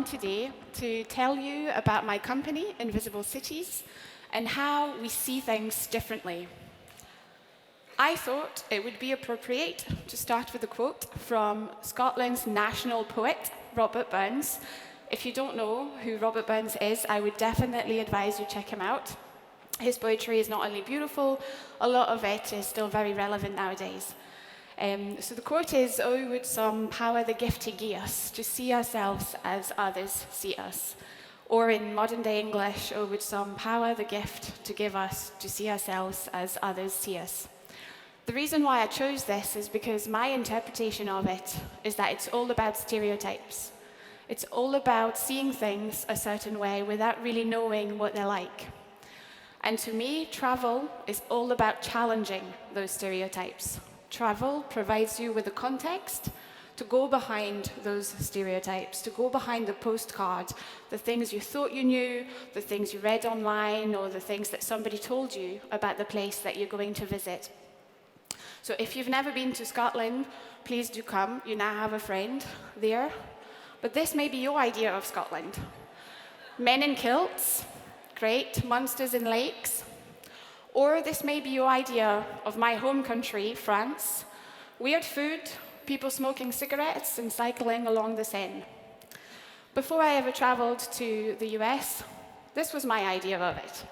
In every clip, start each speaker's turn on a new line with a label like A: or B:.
A: come today to tell you about my company, Invisible Cities, and how we see things differently. I thought it would be appropriate to start with a quote from Scotland's national poet, Robert Burns. If you don't know who Robert Burns is, I would definitely advise you check him out. His poetry is not only beautiful, a lot of it is still very relevant nowadays. So the quote is, "Oh, would some power the gift to give us, to see ourselves as others see us." Or in modern day English, "Oh, would some power the gift to give us, to see ourselves as others see us." The reason why I chose this is because my interpretation of it is that it's all about stereotypes. It's all about seeing things a certain way without really knowing what they're like. And to me, travel is all about challenging those stereotypes. Travel provides you with the context to go behind those stereotypes, to go behind the postcard, the things you thought you knew, the things you read online, or the things that somebody told you about the place that you're going to visit. So if you've never been to Scotland, please do come. You now have a friend there. But this may be your idea of Scotland. Men in kilts, great, monsters in lakes. Or this may be your idea of my home country, France. Weird food, people smoking cigarettes and cycling along the Seine. Before I ever traveled to the US, this was my idea of it.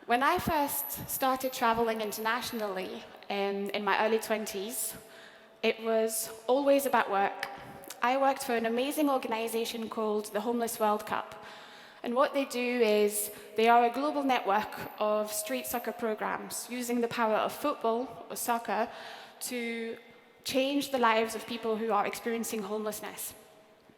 A: When I first started traveling internationally in my early 20s, it was always about work. I worked for an amazing organization called the Homeless World Cup. And what they do is they are a global network of street soccer programs using the power of football or soccer to change the lives of people who are experiencing homelessness.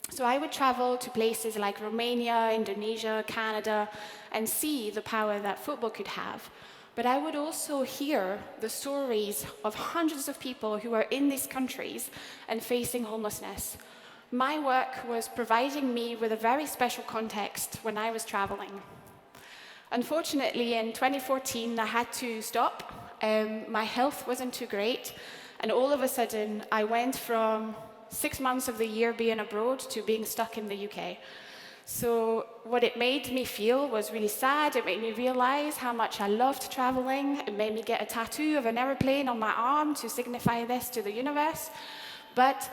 A: So I would travel to places like Romania, Indonesia, Canada, and see the power that football could have. But I would also hear the stories of hundreds of people who are in these countries and facing homelessness. My work was providing me with a very special context when I was traveling. Unfortunately, in 2014, I had to stop. My health wasn't too great, and all of a sudden, I went from 6 months of the year being abroad to being stuck in the UK. So what it made me feel was really sad. It made me realize how much I loved traveling. It made me get a tattoo of an airplane on my arm to signify this to the universe. But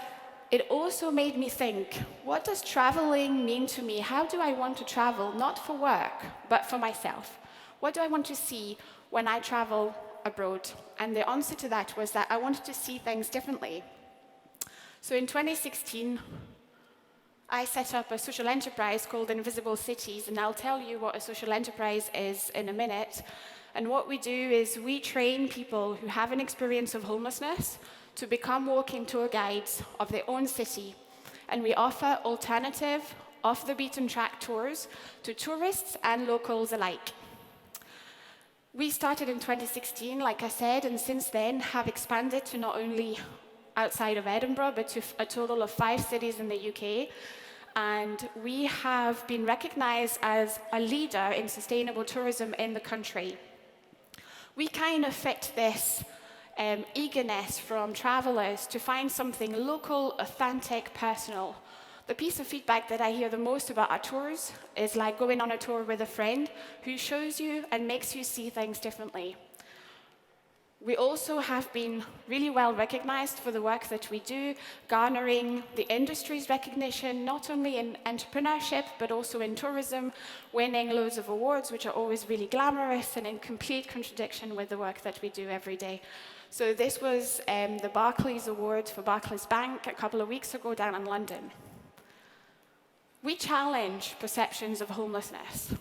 A: it also made me think, what does traveling mean to me? How do I want to travel, not for work, but for myself? What do I want to see when I travel abroad? And the answer to that was that I wanted to see things differently. So in 2016, I set up a social enterprise called Invisible Cities, and I'll tell you what a social enterprise is in a minute. And what we do is we train people who have an experience of homelessness to become walking tour guides of their own city. And we offer alternative, off-the-beaten-track tours to tourists and locals alike. We started in 2016, like I said, and since then have expanded to not only outside of Edinburgh, but to a total of 5 cities in the UK. And we have been recognized as a leader in sustainable tourism in the country. We kind of fit this eagerness from travelers to find something local, authentic, personal. The piece of feedback that I hear the most about our tours is like going on a tour with a friend who shows you and makes you see things differently. We also have been really well recognized for the work that we do, garnering the industry's recognition, not only in entrepreneurship, but also in tourism, winning loads of awards, which are always really glamorous and in complete contradiction with the work that we do every day. So this was the Barclays Award for Barclays Bank a couple of weeks ago down in London. We challenge perceptions of homelessness.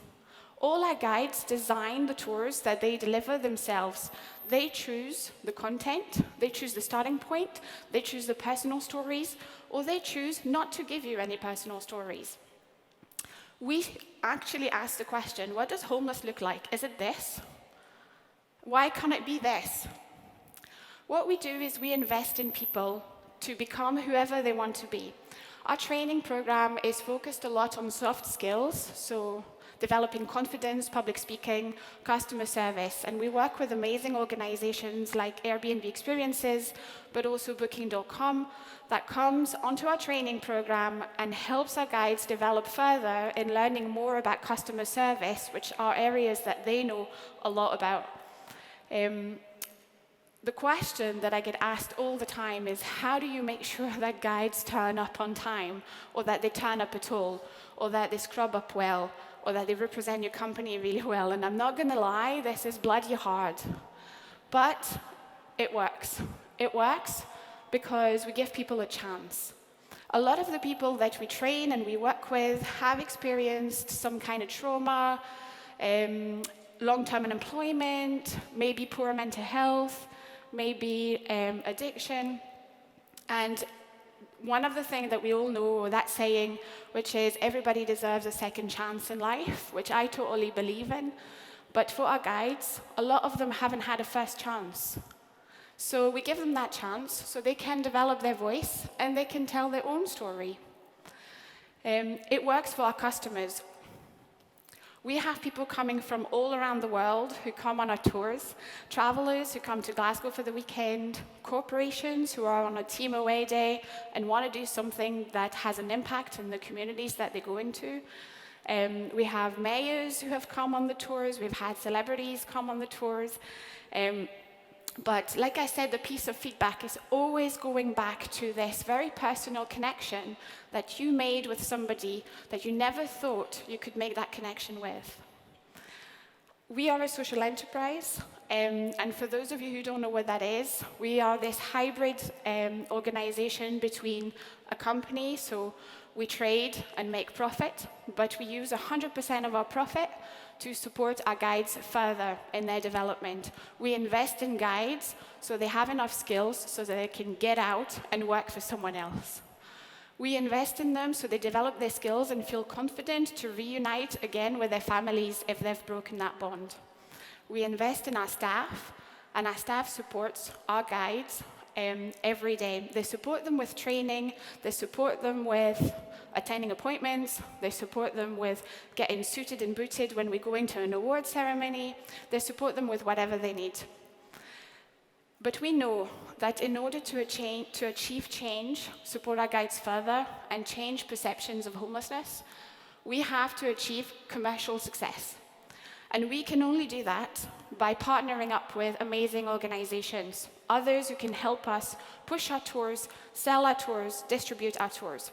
A: All our guides design the tours that they deliver themselves. They choose the content, they choose the starting point, they choose the personal stories, or they choose not to give you any personal stories. We actually ask the question, what does homeless look like? Is it this? Why can't it be this? What we do is we invest in people to become whoever they want to be. Our training program is focused a lot on soft skills, so developing confidence, public speaking, customer service. And we work with amazing organizations like Airbnb Experiences, but also Booking.com, that comes onto our training program and helps our guides develop further in learning more about customer service, which are areas that they know a lot about. The question that I get asked all the time is, how do you make sure that guides turn up on time, or that they turn up at all, or that they scrub up well, or that they represent your company really well? And I'm not going to lie, this is bloody hard. But it works. It works because we give people a chance. A lot of the people that we train and we work with have experienced some kind of trauma, long-term unemployment, maybe poor mental health, maybe addiction. And one of the things that we all know, that saying, which is everybody deserves a second chance in life, which I totally believe in. But for our guides, a lot of them haven't had a first chance. So we give them that chance so they can develop their voice and they can tell their own story. It works for our customers. We have people coming from all around the world who come on our tours, travelers who come to Glasgow for the weekend, corporations who are on a team away day and want to do something that has an impact in the communities that they go into. We have mayors who have come on the tours, we've had celebrities come on the tours. But like I said, the piece of feedback is always going back to this very personal connection that you made with somebody that you never thought you could make that connection with. We are a social enterprise, and for those of you who don't know what that is, we are this hybrid organization between a company, so we trade and make profit, but we use 100% of our profit to support our guides further in their development. We invest in guides so they have enough skills so that they can get out and work for someone else. We invest in them so they develop their skills and feel confident to reunite again with their families if they've broken that bond. We invest in our staff, and our staff supports our guides every day. They support them with training, they support them with attending appointments, they support them with getting suited and booted when we go into an award ceremony, they support them with whatever they need. But we know that in order to achieve change, support our guides further, and change perceptions of homelessness, we have to achieve commercial success. And we can only do that by partnering up with amazing organizations, others who can help us push our tours, sell our tours, distribute our tours.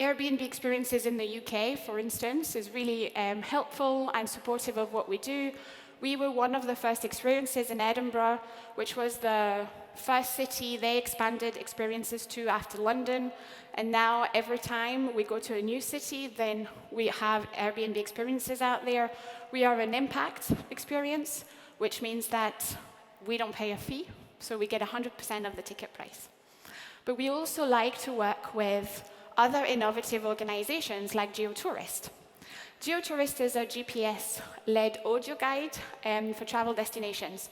A: Airbnb Experiences in the UK, for instance, is really helpful and supportive of what we do. We were one of the first experiences in Edinburgh, which was the first city they expanded experiences to after London. And now every time we go to a new city, then we have Airbnb Experiences out there. We are an impact experience, which means that we don't pay a fee, so we get 100% of the ticket price. But we also like to work with other innovative organizations like Geotourist. Geotourist is a GPS-led audio guide for travel destinations.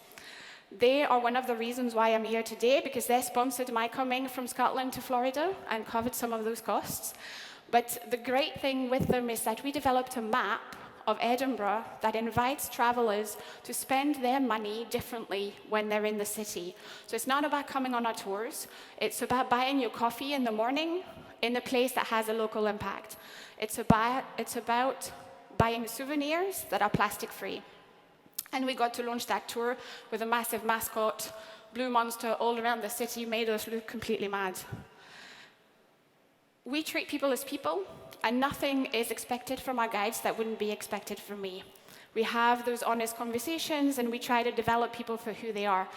A: They are one of the reasons why I'm here today, because they sponsored my coming from Scotland to Florida and covered some of those costs. But the great thing with them is that we developed a map of Edinburgh that invites travelers to spend their money differently when they're in the city. So it's not about coming on our tours, it's about buying your coffee in the morning in a place that has a local impact. It's about buying souvenirs that are plastic-free. And we got to launch that tour with a massive mascot, Blue Monster, all around the city, made us look completely mad. We treat people as people, and nothing is expected from our guides that wouldn't be expected from me. We have those honest conversations, and we try to develop people for who they are.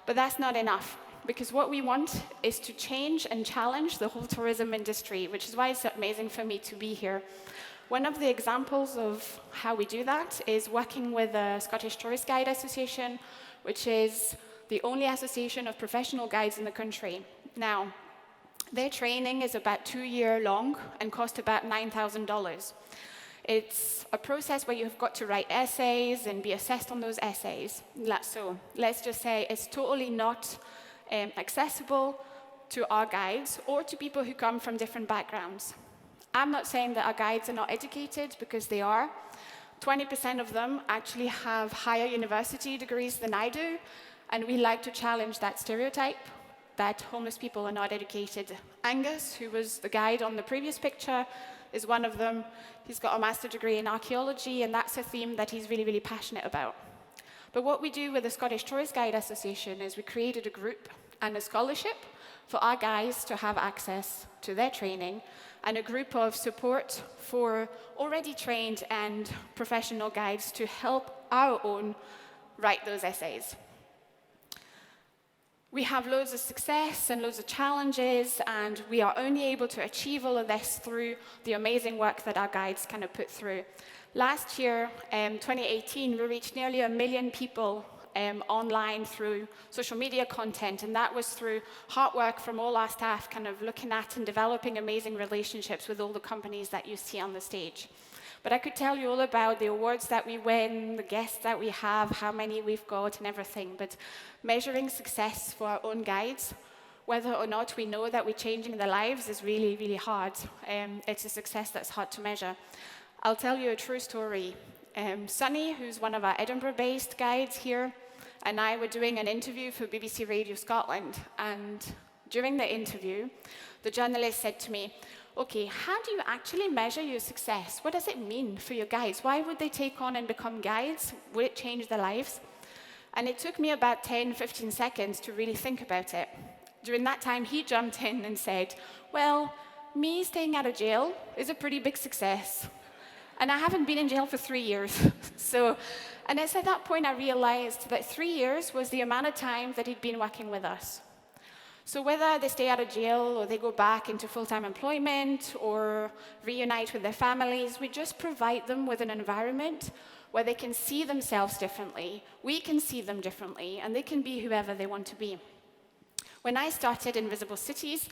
A: But that's not enough, because what we want is to change and challenge the whole tourism industry, which is why it's amazing for me to be here. One of the examples of how we do that is working with the Scottish Tourist Guide Association, which is the only association of professional guides in the country. Now, their training is about 2 years long and costs about $9,000. It's a process where you've got to write essays and be assessed on those essays. So let's just say it's totally not accessible to our guides or to people who come from different backgrounds. I'm not saying that our guides are not educated, because they are, 20% of them actually have higher university degrees than I do, and we like to challenge that stereotype that homeless people are not educated. Angus, who was the guide on the previous picture, is one of them. He's got a master's degree in archaeology, and that's a theme that he's really, really passionate about. But what we do with the Scottish Tourist Guide Association is we created a group and a scholarship for our guides to have access to their training, and a group of support for already trained and professional guides to help our own write those essays. We have loads of success and loads of challenges, and we are only able to achieve all of this through the amazing work that our guides kind of put through. Last year, 2018, we reached nearly 1 million people online through social media content, and that was through hard work from all our staff kind of looking at and developing amazing relationships with all the companies that you see on the stage. But I could tell you all about the awards that we win, the guests that we have, how many we've got and everything, but measuring success for our own guides, whether or not we know that we're changing their lives, is really, really hard. It's a success that's hard to measure. I'll tell you a true story. Sunny, who's one of our Edinburgh-based guides here, and I were doing an interview for BBC Radio Scotland, and during the interview, the journalist said to me, "Okay, how do you actually measure your success? What does it mean for your guides? Why would they take on and become guides? Would it change their lives?" And it took me about 10, 15 seconds to really think about it. During that time, he jumped in and said, "Well, me staying out of jail is a pretty big success. And I haven't been in jail for 3 years." And it's at that point I realized that 3 years was the amount of time that he'd been working with us. So whether they stay out of jail or they go back into full-time employment or reunite with their families, we just provide them with an environment where they can see themselves differently, we can see them differently, and they can be whoever they want to be. When I started Invisible Cities,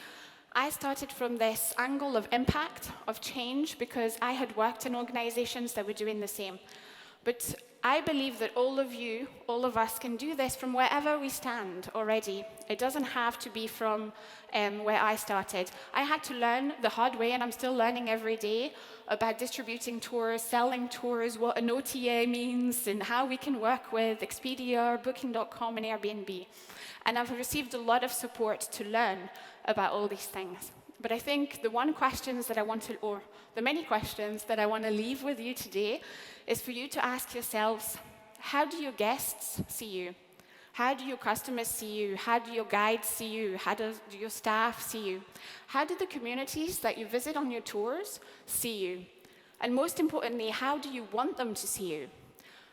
A: I started from this angle of impact, of change, because I had worked in organizations that were doing the same. But I believe that all of you, all of us, can do this from wherever we stand already. It doesn't have to be from where I started. I had to learn the hard way, and I'm still learning every day, about distributing tours, selling tours, what an OTA means, and how we can work with Expedia, Booking.com, and Airbnb. And I've received a lot of support to learn about all these things. But I think the many questions that I want to leave with you today is for you to ask yourselves, how do your guests see you? How do your customers see you? How do your guides see you? How do your staff see you? How do the communities that you visit on your tours see you? And most importantly, how do you want them to see you?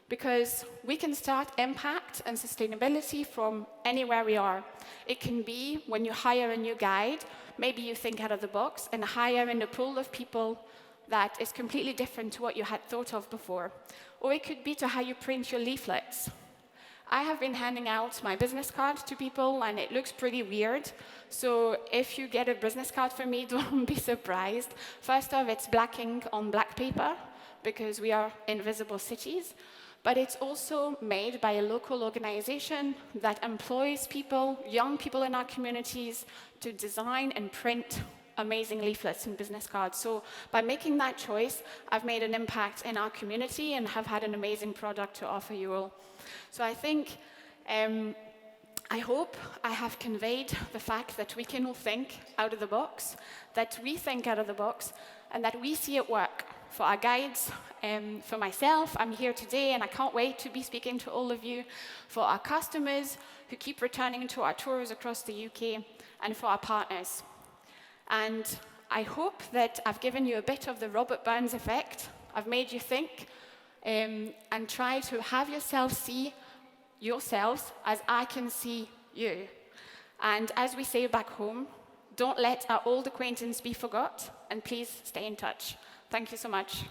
A: Because we can start impact and sustainability from anywhere we are. It can be when you hire a new guide, maybe you think out of the box and hire in a pool of people that is completely different to what you had thought of before. Or it could be to how you print your leaflets. I have been handing out my business card to people, and it looks pretty weird. So if you get a business card from me, don't be surprised. First off, it's black ink on black paper, because we are Invisible Cities. But it's also made by a local organization that employs people, young people in our communities, to design and print amazing leaflets and business cards. So by making that choice, I've made an impact in our community and have had an amazing product to offer you all. So I think, I hope I have conveyed the fact that we can all think out of the box, that we think out of the box, and that we see it work. For our guides, for myself, I'm here today and I can't wait to be speaking to all of you. For our customers who keep returning to our tours across the UK, and for our partners. And I hope that I've given you a bit of the Robert Burns effect. I've made you think and try to have yourself see yourselves as I can see you. And as we say back home, don't let our old acquaintance be forgot, and please stay in touch. Thank you so much.